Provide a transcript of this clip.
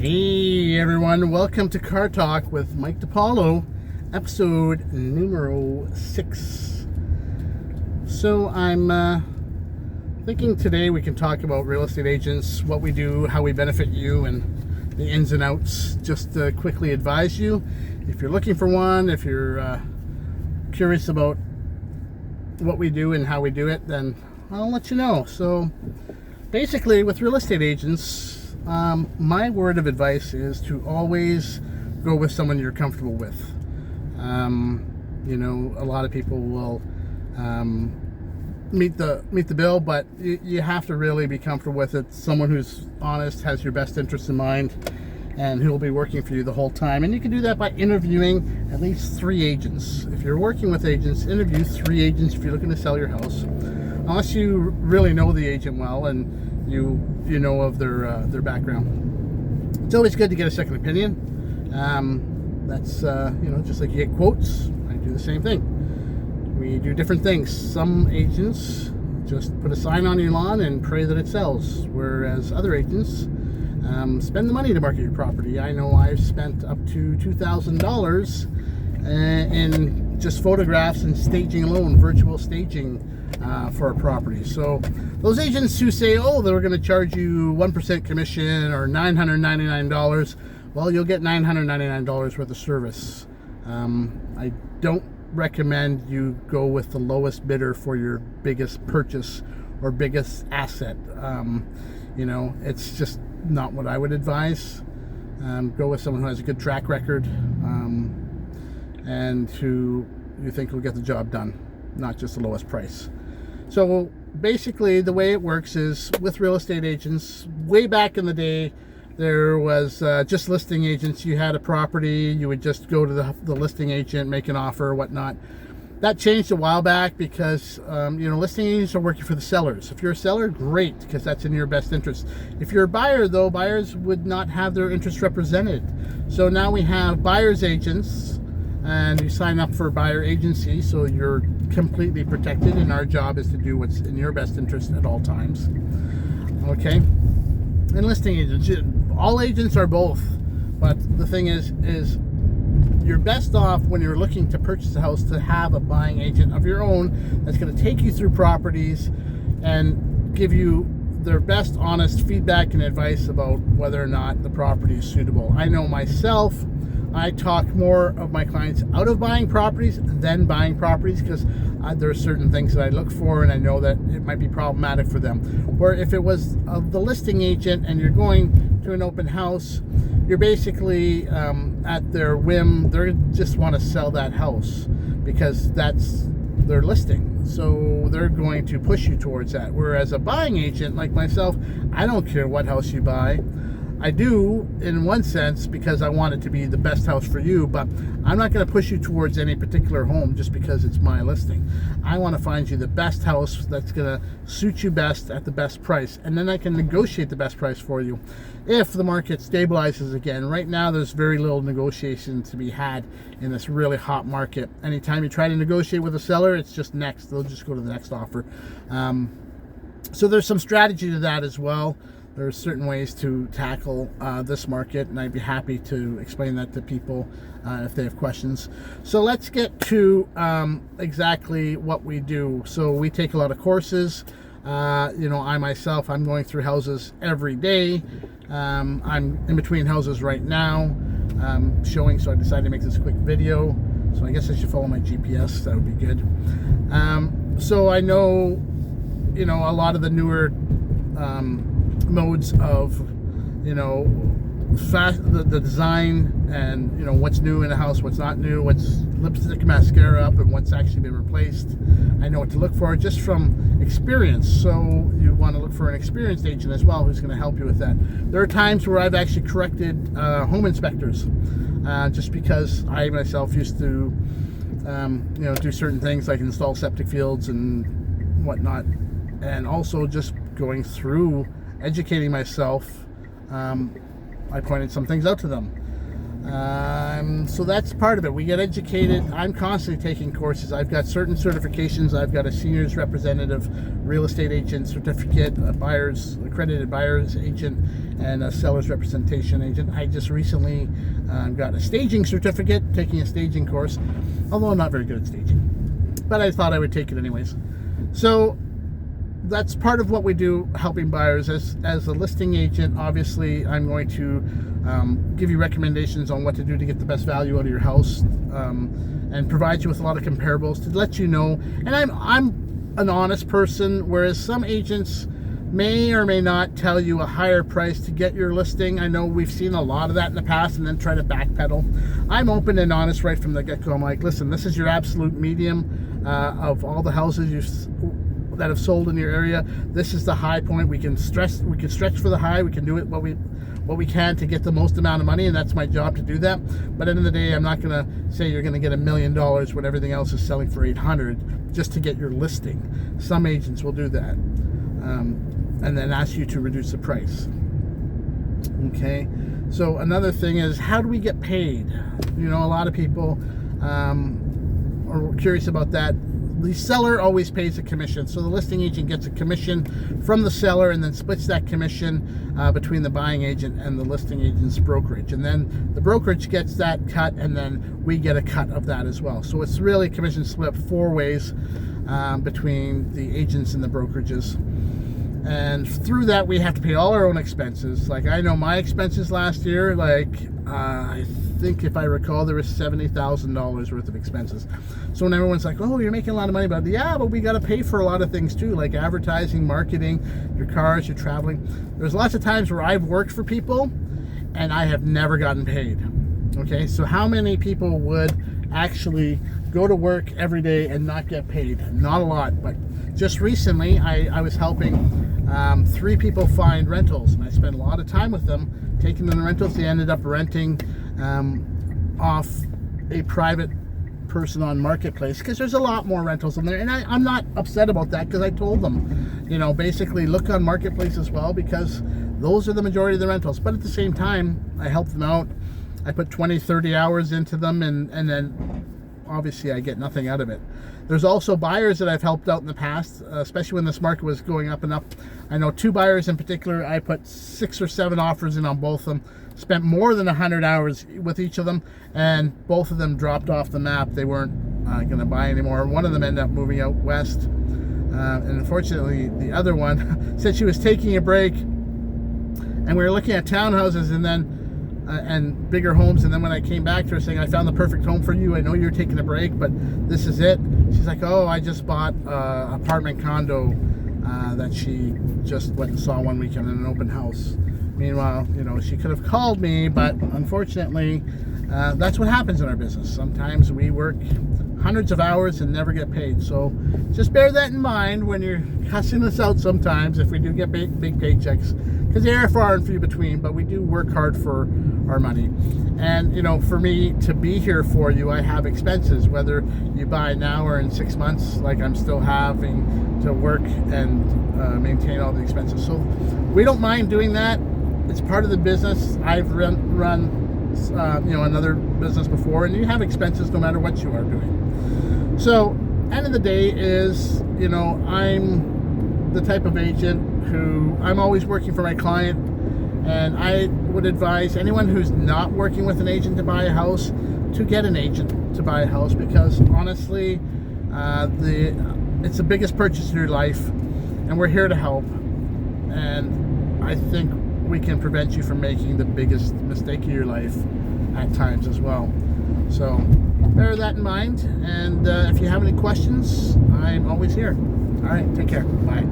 Hey everyone, welcome to Car Talk with Mike DiPaolo, episode numero 6. So I'm thinking today we can talk about real estate agents, what we do, how we benefit you, and the ins and outs. Just to quickly advise you, if you're looking for one, if you're curious about what we do and how we do it, then I'll let you know. So basically with real estate agents, my word of advice is to always go with someone you're comfortable with. A lot of people will meet the bill, but you have to really be comfortable with it. Someone who's honest, has your best interest in mind, and who will be working for you the whole time. And you can do that by interviewing at least 3 agents. If you're working with agents, interview 3 agents if you're looking to sell your house. Unless you really know the agent well and you know of their background. It's always good to get a second opinion. That's just like you get quotes. I do the same thing. We do different things. Some agents just put a sign on your lawn and pray that it sells, whereas other agents spend the money to market your property. I know I've spent up to $2,000 in just photographs and staging alone, virtual staging for a property. So those agents who say, oh, they're going to charge you 1% commission or $999, well, you'll get $999 worth of service. I don't recommend you go with the lowest bidder for your biggest purchase or biggest asset. It's just not what I would advise. Go with someone who has a good track record and who you think will get the job done, not just the lowest price. So basically the way it works is with real estate agents, way back in the day, there was just listing agents. You had a property, you would just go to the listing agent, make an offer or whatnot. That changed a while back because listing agents are working for the sellers. If you're a seller, great, because that's in your best interest. If you're a buyer, though, buyers would not have their interests represented. So now we have buyer's agents, and you sign up for a buyer agency, so you're completely protected, and our job is to do what's in your best interest at all times. Okay? And listing agents, all agents are both, but the thing is you're best off when you're looking to purchase a house to have a buying agent of your own that's going to take you through properties and give you their best honest feedback and advice about whether or not the property is suitable. I know myself, I talk more of my clients out of buying properties than buying properties because there are certain things that I look for and I know that it might be problematic for them. Where if it was the listing agent and you're going to an open house, you're basically at their whim. They just want to sell that house because that's their listing. So they're going to push you towards that. Whereas a buying agent like myself, I don't care what house you buy. I do in one sense because I want it to be the best house for you, but I'm not going to push you towards any particular home just because it's my listing. I want to find you the best house that's going to suit you best at the best price, and then I can negotiate the best price for you if the market stabilizes again. Right now there's very little negotiation to be had in this really hot market. Anytime you try to negotiate with a seller, it's just next. They'll just go to the next offer. So there's some strategy to that as well. There are certain ways to tackle this market, and I'd be happy to explain that to people if they have questions. So let's get to exactly what we do. So we take a lot of courses. I myself, I'm going through houses every day. I'm in between houses right now showing, so I decided to make this quick video. So I guess I should follow my GPS. That would be good. So I know, a lot of the newer modes of the design and what's new in a house, what's not new, what's lipstick mascara up, and what's actually been replaced. I know what to look for just from experience. So you want to look for an experienced agent as well who's going to help you with that. There are times where I've actually corrected home inspectors just because I myself used to do certain things like install septic fields and whatnot, and also just going through educating myself, I pointed some things out to them. So that's part of it. We get educated. I'm constantly taking courses. I've got certain certifications. I've got a seniors representative, real estate agent certificate, a buyer's accredited buyer's agent, and a seller's representation agent. I just recently got a staging certificate, taking a staging course, although I'm not very good at staging, but I thought I would take it anyways. So that's part of what we do, helping buyers. As a listing agent, obviously I'm going to give you recommendations on what to do to get the best value out of your house, and provide you with a lot of comparables to let you know. And I'm an honest person, whereas some agents may or may not tell you a higher price to get your listing. I know we've seen a lot of that in the past and then try to backpedal. I'm open and honest right from the get-go. I'm like, listen, this is your absolute medium of all the houses that have sold in your area. This is the high point. We can stretch for the high. We can do it what we can to get the most amount of money, and that's my job to do that. But at the end of the day, I'm not going to say you're going to get $1 million when everything else is selling for $800 just to get your listing. Some agents will do that, and then ask you to reduce the price. Okay, so another thing is, how do we get paid? You know, a lot of people are curious about that. The seller always pays a commission, so the listing agent gets a commission from the seller and then splits that commission between the buying agent and the listing agent's brokerage, and then the brokerage gets that cut, and then we get a cut of that as well. So it's really commission split 4 ways between the agents and the brokerages. And through that, we have to pay all our own expenses. Like, I know my expenses last year, like I think if I recall, there was $70,000 worth of expenses. So when everyone's like, oh, you're making a lot of money, but yeah, but we got to pay for a lot of things too, like advertising, marketing, your cars, your traveling. There's lots of times where I've worked for people and I have never gotten paid. Okay, so how many people would actually go to work every day and not get paid? Not a lot, but just recently I was helping 3 people find rentals, and I spent a lot of time with them taking them to rentals. They ended up renting off a private person on Marketplace, because there's a lot more rentals in there, and I'm not upset about that, because I told them, you know, basically look on Marketplace as well, because those are the majority of the rentals. But at the same time, I helped them out. I put 20-30 hours into them, and then obviously I get nothing out of it. There's also buyers that I've helped out in the past, especially when this market was going up and up. I know 2 buyers in particular. I put 6 or 7 offers in on both of them, spent more than 100 hours with each of them, and both of them dropped off the map. They weren't going to buy anymore. One of them ended up moving out west, and unfortunately the other one said she was taking a break, and we were looking at townhouses and then and bigger homes, and then when I came back to her saying, I found the perfect home for you, I know you're taking a break, but this is it. She's like, oh, I just bought an apartment condo that she just went and saw one weekend in an open house. Meanwhile, you know, she could have called me, but unfortunately that's what happens in our business. Sometimes we work hundreds of hours and never get paid. So just bear that in mind when you're cussing us out sometimes if we do get big paychecks, because they are far and few between, but we do work hard for our money. And, you know, for me to be here for you, I have expenses, whether you buy now or in 6 months. Like, I'm still having to work and maintain all the expenses. So we don't mind doing that. It's part of the business. I've run you know, another business before, and you have expenses no matter what you are doing. So end of the day is, you know, I'm the type of agent who, I'm always working for my client, and I would advise anyone who's not working with an agent to buy a house to get an agent to buy a house, because honestly it's the biggest purchase in your life, and we're here to help, and I think we can prevent you from making the biggest mistake of your life at times as well. So bear that in mind, and if you have any questions, I'm always here. All right, take care. Bye.